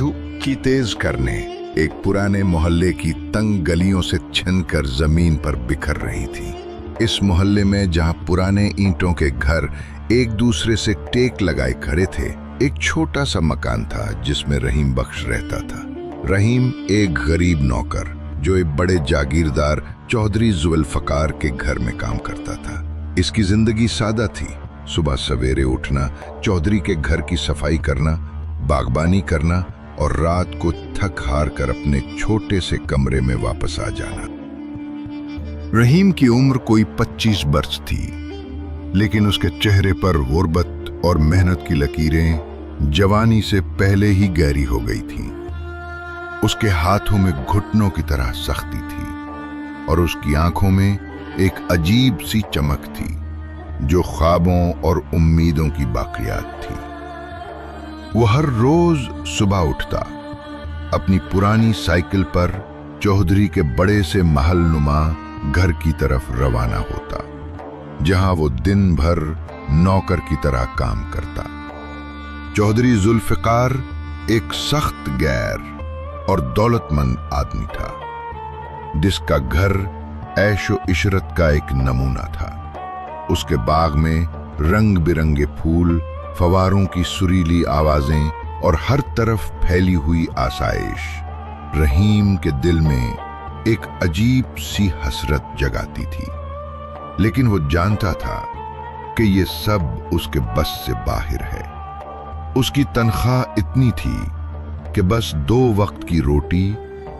जादू की तेज करने एक पुराने मोहल्ले की तंग गलियों से छिनकर जमीन पर बिखर रही थी। इस मोहल्ले में जहां पुराने ईंटों के घर एक दूसरे से टेक लगाए खड़े थे, एक छोटा सा मकान था जिसमें रहीम बख्श रहता था। रहीम एक गरीब नौकर जो एक बड़े जागीरदार चौधरी जुल्फकार के घर में काम करता था। इसकी जिंदगी सादा थी। सुबह सवेरे उठना, चौधरी के घर की सफाई करना, बागबानी करना और रात को थक हार कर अपने छोटे से कमरे में वापस आ जाना। रहीम की उम्र कोई 25 वर्ष थी, लेकिन उसके चेहरे पर गुर्बत और मेहनत की लकीरें जवानी से पहले ही गहरी हो गई थीं। उसके हाथों में घुटनों की तरह सख्ती थी और उसकी आंखों में एक अजीब सी चमक थी जो ख्वाबों और उम्मीदों की बाक़ियात थी। वो हर रोज सुबह उठता, अपनी पुरानी साइकिल पर चौधरी के बड़े से महलनुमा घर की तरफ रवाना होता, जहां वो दिन भर नौकर की तरह काम करता। चौधरी जुल्फकार एक सख्त गैर और दौलतमंद आदमी था, जिसका घर ऐशो इशरत का एक नमूना था। उसके बाग में रंग बिरंगे फूल, फवारों की सुरीली आवाजें और हर तरफ फैली हुई आसाइश रहीम के दिल में एक अजीब सी हसरत जगाती थी। लेकिन वो जानता था कि ये सब उसके बस से बाहर है। उसकी तनख्वाह इतनी थी कि बस 2 वक्त की रोटी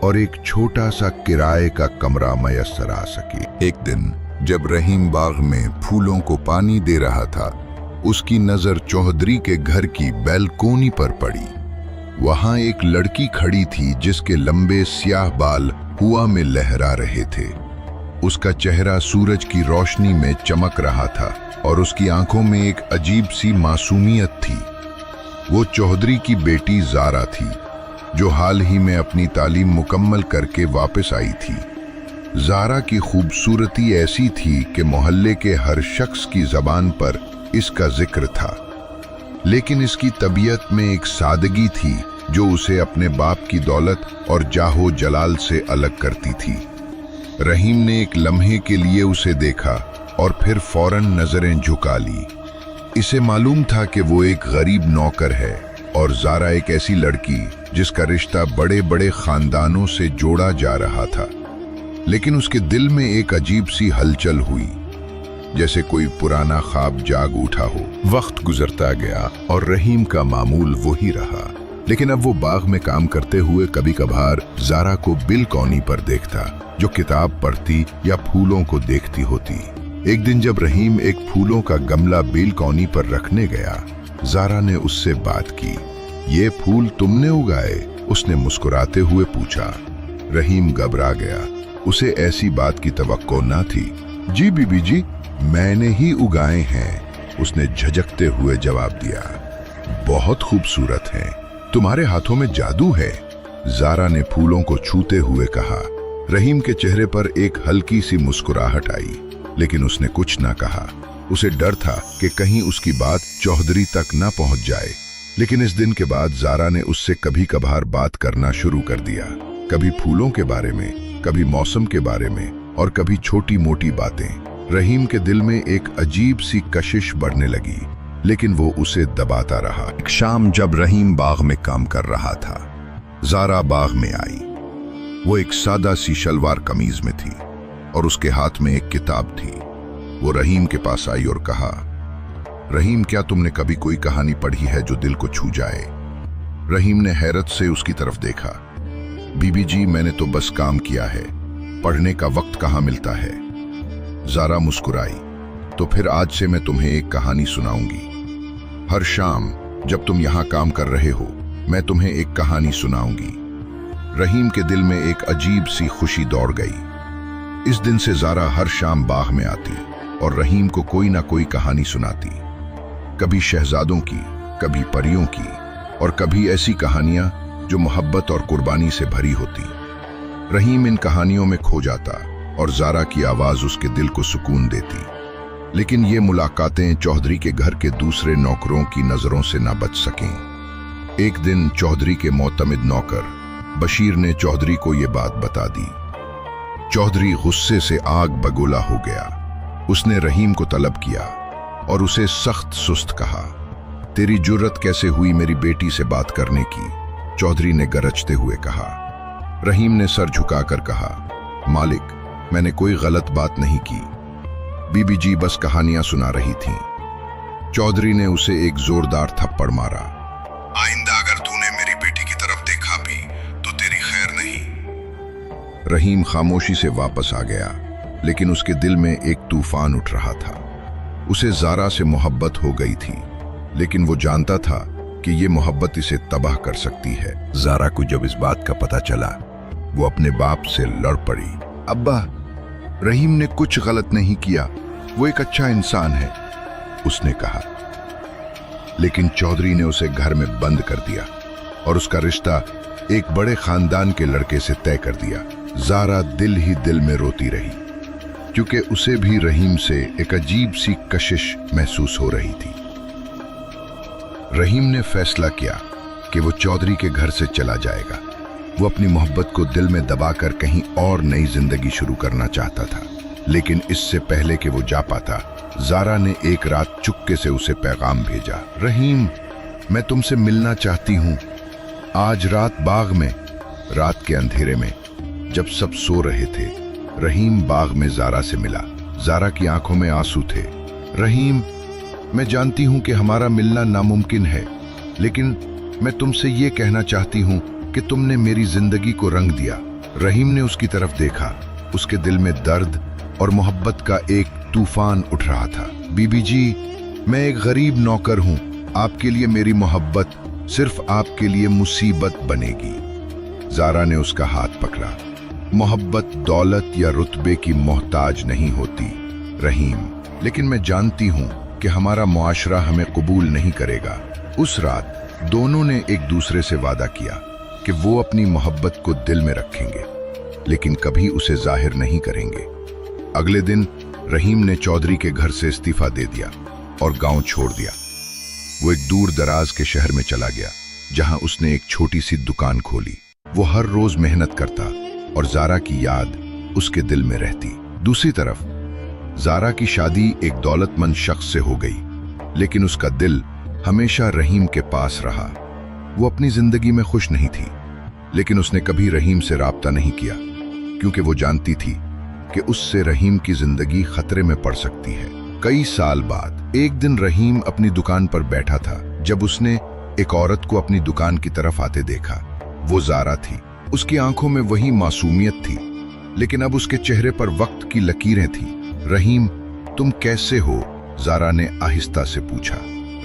और एक छोटा सा किराए का कमरा मयस्सर आ सके। एक दिन जब रहीम बाग में फूलों को पानी दे रहा था, उसकी नजर चौधरी के घर की बैल्कोनी पर पड़ी। वहां एक लड़की खड़ी थी जिसके लंबे स्याह बाल हवा में लहरा रहे थे। उसका चेहरा सूरज की रोशनी में चमक रहा था और उसकी आंखों में एक अजीब सी मासूमियत थी। वो चौधरी की बेटी ज़ारा थी, जो हाल ही में अपनी तालीम मुकम्मल करके वापस आई थी। ज़ारा की खूबसूरती ऐसी थी कि मोहल्ले के हर शख्स की ज़बान पर इसका जिक्र था, लेकिन इसकी तबीयत में एक सादगी थी जो उसे अपने बाप की दौलत और जाहो जलाल से अलग करती थी। रहीम ने एक लम्हे के लिए उसे देखा और फिर फौरन नजरें झुका ली। इसे मालूम था कि वो एक गरीब नौकर है और ज़ारा एक ऐसी लड़की जिसका रिश्ता बड़े बड़े खानदानों से जोड़ा जा रहा था। लेकिन उसके दिल में एक अजीब सी हलचल हुई, जैसे कोई पुराना ख्वाब जाग उठा हो। वक्त गुजरता गया और रहीम का मामूल वही रहा, लेकिन अब वो बाग में काम करते हुए कभी कभार ज़ारा को बिलकौनी पर देखता, जो किताब पढ़ती या फूलों को देखती होती। एक दिन जब रहीम एक फूलों का गमला बिलकौनी पर रखने गया, ज़ारा ने उससे बात की। ये फूल तुमने उगाए? उसने मुस्कुराते हुए पूछा। रहीम घबरा गया, उसे ऐसी बात की तवक्को न थी। जी बीबी जी, मैंने ही उगाए हैं, उसने झिझकते हुए जवाब दिया। बहुत खूबसूरत हैं, तुम्हारे हाथों में जादू है, ज़ारा ने फूलों को छूते हुए कहा। रहीम के चेहरे पर एक हल्की सी मुस्कुराहट आई, लेकिन उसने कुछ ना कहा। उसे डर था कि कहीं उसकी बात चौधरी तक ना पहुंच जाए। लेकिन इस दिन के बाद ज़ारा ने उससे कभी कभार बात करना शुरू कर दिया, कभी फूलों के बारे में, कभी मौसम के बारे में और कभी छोटी मोटी बातें। रहीम के दिल में एक अजीब सी कशिश बढ़ने लगी, लेकिन वो उसे दबाता रहा। एक शाम जब रहीम बाग में काम कर रहा था, ज़ारा बाग में आई। वो एक सादा सी शलवार कमीज में थी और उसके हाथ में एक किताब थी। वो रहीम के पास आई और कहा, रहीम, क्या तुमने कभी कोई कहानी पढ़ी है जो दिल को छू जाए? रहीम ने हैरत से उसकी तरफ देखा। बीबी जी, मैंने तो बस काम किया है, पढ़ने का वक्त कहाँ मिलता है। ज़ारा मुस्कुराई। तो फिर आज से मैं तुम्हें एक कहानी सुनाऊंगी। हर शाम जब तुम यहाँ काम कर रहे हो, मैं तुम्हें एक कहानी सुनाऊंगी। रहीम के दिल में एक अजीब सी खुशी दौड़ गई। इस दिन से ज़ारा हर शाम बाग में आती और रहीम को कोई ना कोई कहानी सुनाती, कभी शहजादों की, कभी परियों की और कभी ऐसी कहानियां जो मोहब्बत और कुर्बानी से भरी होती। रहीम इन कहानियों में खो जाता और ज़ारा की आवाज़ उसके दिल को सुकून देती। लेकिन ये मुलाकातें चौधरी के घर के दूसरे नौकरों की नज़रों से ना बच सकें। एक दिन चौधरी के मोतमिद नौकर बशीर ने चौधरी को ये बात बता दी। चौधरी गुस्से से आग बगोला हो गया। उसने रहीम को तलब किया और उसे सख्त सुस्त कहा, तेरी जुर्रत कैसे हुई मेरी बेटी से बात करने की? चौधरी ने गरजते हुए कहा। रहीम ने सर झुकाकर कहा, मालिक, मैंने कोई गलत बात नहीं की। बीबी जी बस कहानियां सुना रही थीं। चौधरी ने उसे एक जोरदार थप्पड़ मारा। आइंदा अगर तूने मेरी बेटी की तरफ देखा भी तो तेरी खैर नहीं। रहीम खामोशी से वापस आ गया, लेकिन उसके दिल में एक तूफान उठ रहा था। उसे ज़ारा से मोहब्बत हो गई थी, लेकिन वो जानता था कि ये मोहब्बत इसे तबाह कर सकती है। ज़ारा को जब इस बात का पता चला, वो अपने बाप से लड़ पड़ी। अब्बा, रहीम ने कुछ गलत नहीं किया, वो एक अच्छा इंसान है, उसने कहा। लेकिन चौधरी ने उसे घर में बंद कर दिया और उसका रिश्ता एक बड़े खानदान के लड़के से तय कर दिया। ज़ारा दिल ही दिल में रोती रही, क्योंकि उसे भी रहीम से एक अजीब सी कशिश महसूस हो रही थी। रहीम ने फैसला किया कि वो चौधरी के घर से चला जाएगा। वो अपनी मोहब्बत को दिल में दबाकर कहीं और नई जिंदगी शुरू करना चाहता था। लेकिन इससे पहले कि वो जा पाता, ज़ारा ने एक रात चुपके से उसे पैगाम भेजा। रहीम, मैं तुमसे मिलना चाहती हूँ। आज रात बाग में, रात के अंधेरे में, जब सब सो रहे थे, रहीम बाग में ज़ारा से मिला। ज़ारा की आंखों में आंसू थे। रहीम, मैं जानती हूँ कि हमारा मिलना नामुमकिन है, लेकिन मैं तुमसे ये कहना चाहती हूँ कि तुमने मेरी जिंदगी को रंग दिया। रहीम ने उसकी तरफ देखा। उसके दिल में दर्द और मोहब्बत का एक तूफान उठ रहा था। बीबी जी, मैं एक गरीब नौकर हूँ। आपके लिए मेरी मोहब्बत सिर्फ आपके लिए मुसीबत बनेगी। ज़ारा ने उसका हाथ पकड़ा। मोहब्बत दौलत या रुतबे की मोहताज नहीं होती रहीम, लेकिन मैं जानती हूँ कि हमारा मुआशरा हमें कबूल नहीं करेगा। उस रात दोनों ने एक दूसरे से वादा किया कि वो अपनी मोहब्बत को दिल में रखेंगे, लेकिन कभी उसे जाहिर नहीं करेंगे। अगले दिन रहीम ने चौधरी के घर से इस्तीफा दे दिया और गांव छोड़ दिया। वो एक दूर दराज के शहर में चला गया, जहां उसने एक छोटी सी दुकान खोली। वो हर रोज मेहनत करता और ज़ारा की याद उसके दिल में रहती। दूसरी तरफ ज़ारा की शादी एक दौलतमंद शख्स से हो गई, लेकिन उसका दिल हमेशा रहीम के पास रहा। वो अपनी जिंदगी में खुश नहीं थी, लेकिन उसने कभी रहीम से राब्ता नहीं किया, क्योंकि वो जानती थी कि उससे रहीम की जिंदगी खतरे में पड़ सकती है। कई साल बाद एक दिन रहीम अपनी दुकान पर बैठा था, जब उसने एक औरत को अपनी दुकान की तरफ आते देखा। वो ज़ारा थी। उसकी आंखों में वही मासूमियत थी, लेकिन अब उसके चेहरे पर वक्त की लकीरें थीं। रहीम, तुम कैसे हो? ज़ारा ने आहिस्ता से पूछा।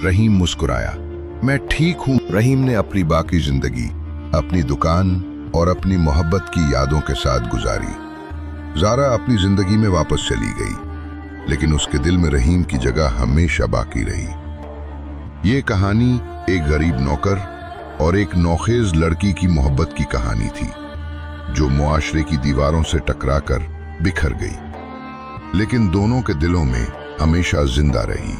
रहीम मुस्कुराया। मैं ठीक हूँ। रहीम ने अपनी बाकी जिंदगी अपनी दुकान और अपनी मोहब्बत की यादों के साथ गुजारी। ज़ारा अपनी जिंदगी में वापस चली गई, लेकिन उसके दिल में रहीम की जगह हमेशा बाकी रही। ये कहानी एक गरीब नौकर और एक नौखेज लड़की की मोहब्बत की कहानी थी, जो मुआशरे की दीवारों से टकराकर बिखर गई, लेकिन दोनों के दिलों में हमेशा जिंदा रही।